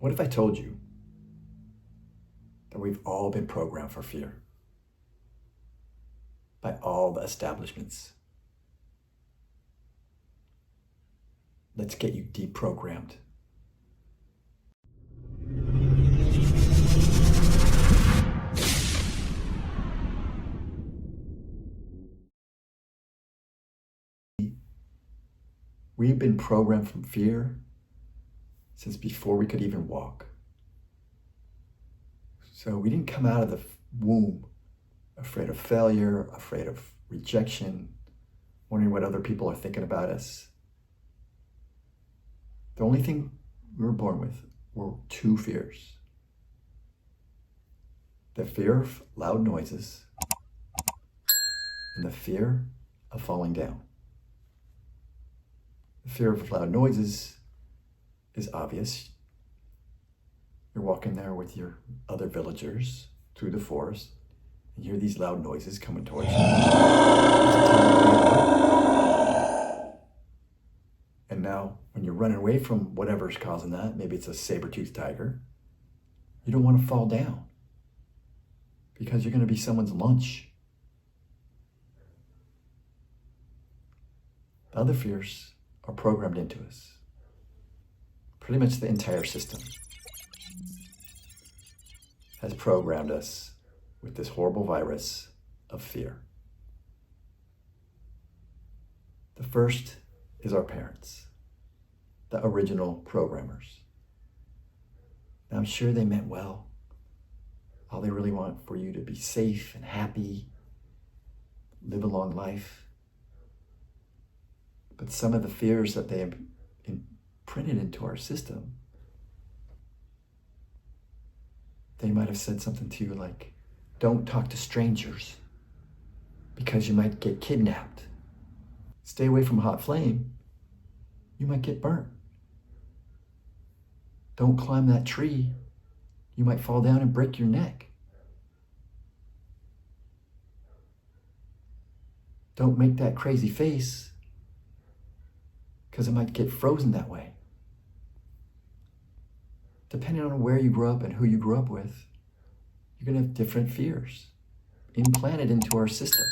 What if I told you that we've all been programmed for fear by all the establishments? Let's get you deprogrammed. We've been programmed from fear since before we could even walk. So we didn't come out of the womb afraid of failure, afraid of rejection, wondering what other people are thinking about us. The only thing we were born with were two fears. The fear of loud noises and the fear of falling down. The fear of loud noises is obvious. You're walking there with your other villagers through the forest and you hear these loud noises coming towards you. And now, when you're running away from whatever's causing that, maybe it's a saber-toothed tiger, you don't want to fall down because you're going to be someone's lunch. The other fears are programmed into us. Pretty much the entire system has programmed us with this horrible virus of fear. The first is our parents, the original programmers. Now, I'm sure they meant well. All they really want for you to be safe and happy, live a long life. But some of the fears that they imprinted into our system, they might have said something to you like, don't talk to strangers because you might get kidnapped. Stay away from a hot flame, you might get burnt. Don't climb that tree, you might fall down and break your neck. Don't make that crazy face because it might get frozen that way. Depending on where you grew up and who you grew up with, you're going to have different fears implanted into our system.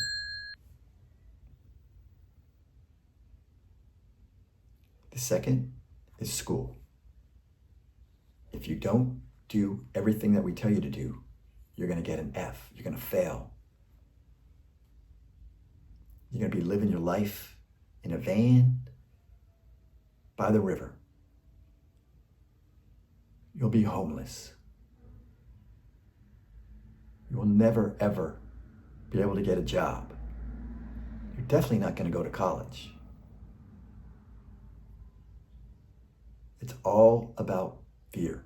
The second is school. If you don't do everything that we tell you to do, you're going to get an F. You're going to fail. You're going to be living your life in a van by the river. You'll be homeless. You will never, ever be able to get a job. You're definitely not going to go to college. It's all about fear.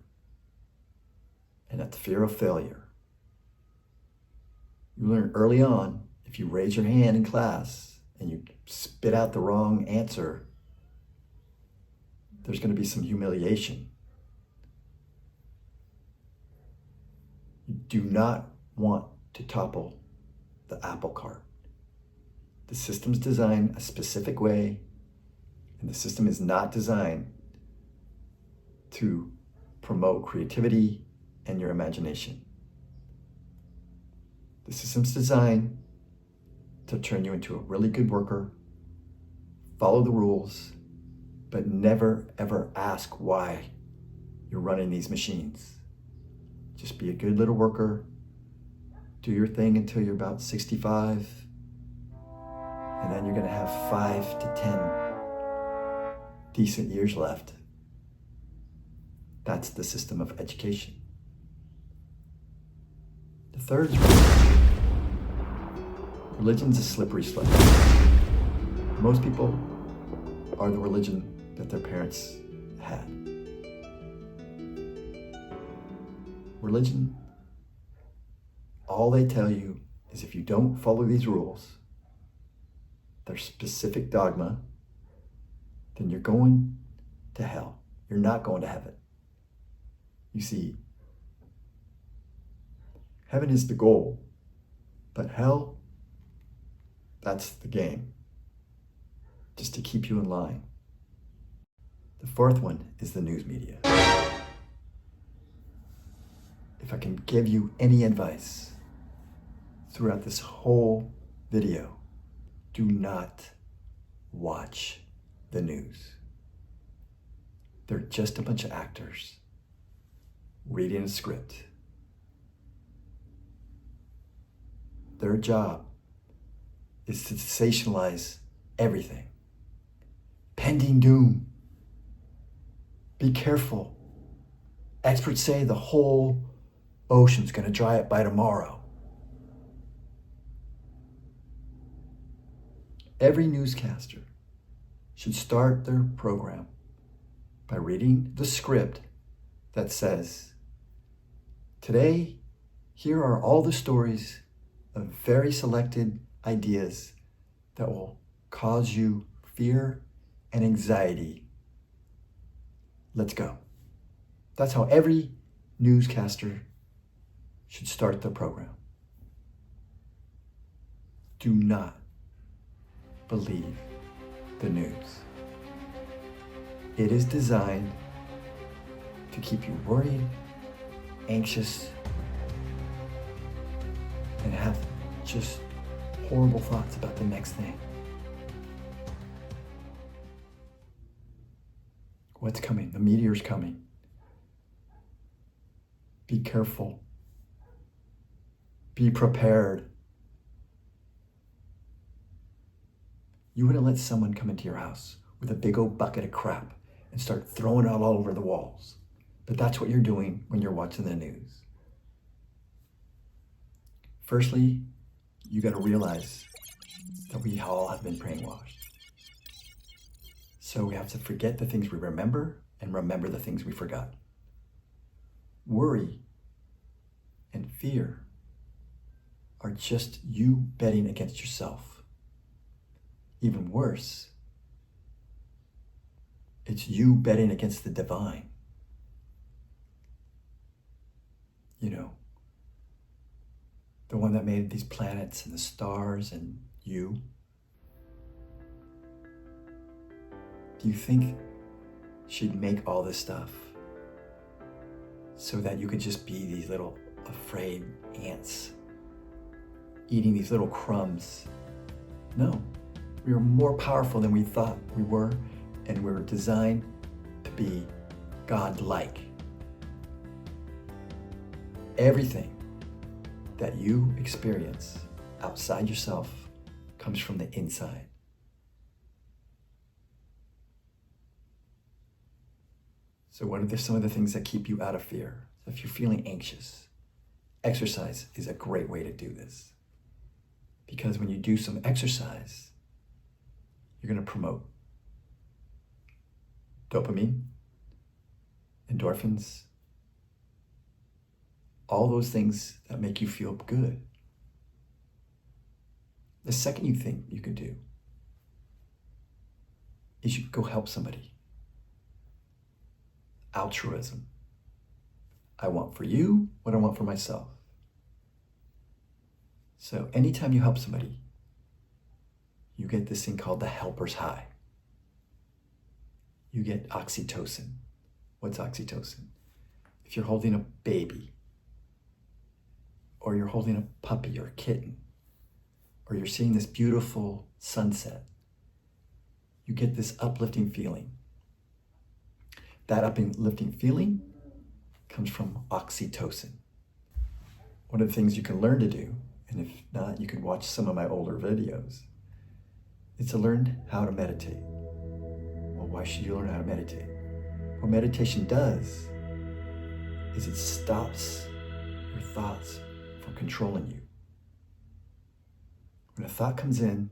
And that's fear of failure. You learn early on, if you raise your hand in class and you spit out the wrong answer, there's going to be some humiliation. You do not want to topple the apple cart. The system's designed a specific way, and the system is not designed to promote creativity and your imagination. The system's designed to turn you into a really good worker, follow the rules, but never ever ask why you're running these machines. Just be a good little worker, do your thing until you're about 65, and then you're going to have 5 to 10 decent years left. That's the system of education. The third is religion. Religion's a slippery slope. Most people are the religion that their parents had. Religion, all they tell you is if you don't follow these rules, their specific dogma, then you're going to hell. You're not going to heaven. You see, heaven is the goal, but hell, that's the game, just to keep you in line. The fourth one is the news media. if I can give you any advice throughout this whole video, do not watch the news. They're just a bunch of actors reading a script. Their job is to sensationalize everything. Pending doom. Be careful. Experts say the whole ocean's going to dry up by tomorrow. Every newscaster should start their program by reading the script that says, today, here are all the stories of very selected ideas that will cause you fear and anxiety. Let's go. That's how every newscaster should start their program. Do not believe the news. It is designed to keep you worried, anxious, and have just horrible thoughts about the next thing. What's coming? The meteor's coming. Be careful. Be prepared. You wouldn't let someone come into your house with a big old bucket of crap and start throwing it all over the walls. But that's what you're doing when you're watching the news. Firstly, you got to realize that we all have been brainwashed. So we have to forget the things we remember and remember the things we forgot. Worry and fear are just you betting against yourself. Even worse, it's you betting against the divine. You know, the one that made these planets and the stars and you. Do you think she'd make all this stuff so that you could just be these little afraid ants eating these little crumbs? No, we are more powerful than we thought we were, and we were designed to be God-like. Everything that you experience outside yourself comes from the inside. So what are some of the things that keep you out of fear? If you're feeling anxious, exercise is a great way to do this. Because when you do some exercise, you're going to promote dopamine, endorphins, all those things that make you feel good. The second thing you could do is you could go help somebody. Altruism. I want for you what I want for myself. So anytime you help somebody, you get this thing called the helper's high. You get oxytocin. What's oxytocin? If you're holding a baby, or you're holding a puppy or a kitten, or you're seeing this beautiful sunset, you get this uplifting feeling. That uplifting feeling comes from oxytocin. One of the things you can learn to do, and if not, you can watch some of my older videos, is to learn how to meditate. Well, why should you learn how to meditate? What meditation does is it stops your thoughts from controlling you. When a thought comes in,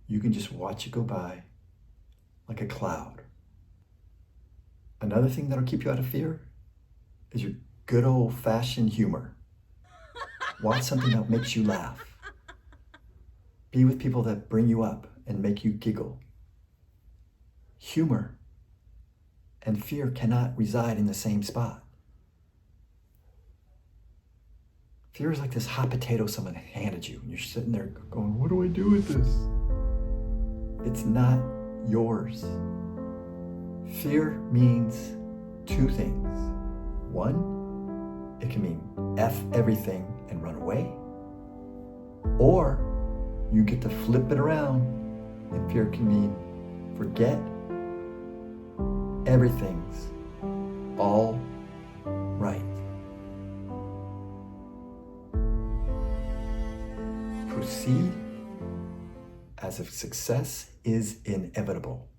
you can just watch it go by like a cloud. Another thing that'll keep you out of fear is your good old-fashioned humor. Watch something that makes you laugh. Be with people that bring you up and make you giggle. Humor and fear cannot reside in the same spot. Fear is like this hot potato someone handed you, and you're sitting there going, what do I do with this? It's not yours. Fear means two things. One, It can mean F everything and run away. Or you get to flip it around, and fear can mean forget everything's all right. Proceed as if success is inevitable.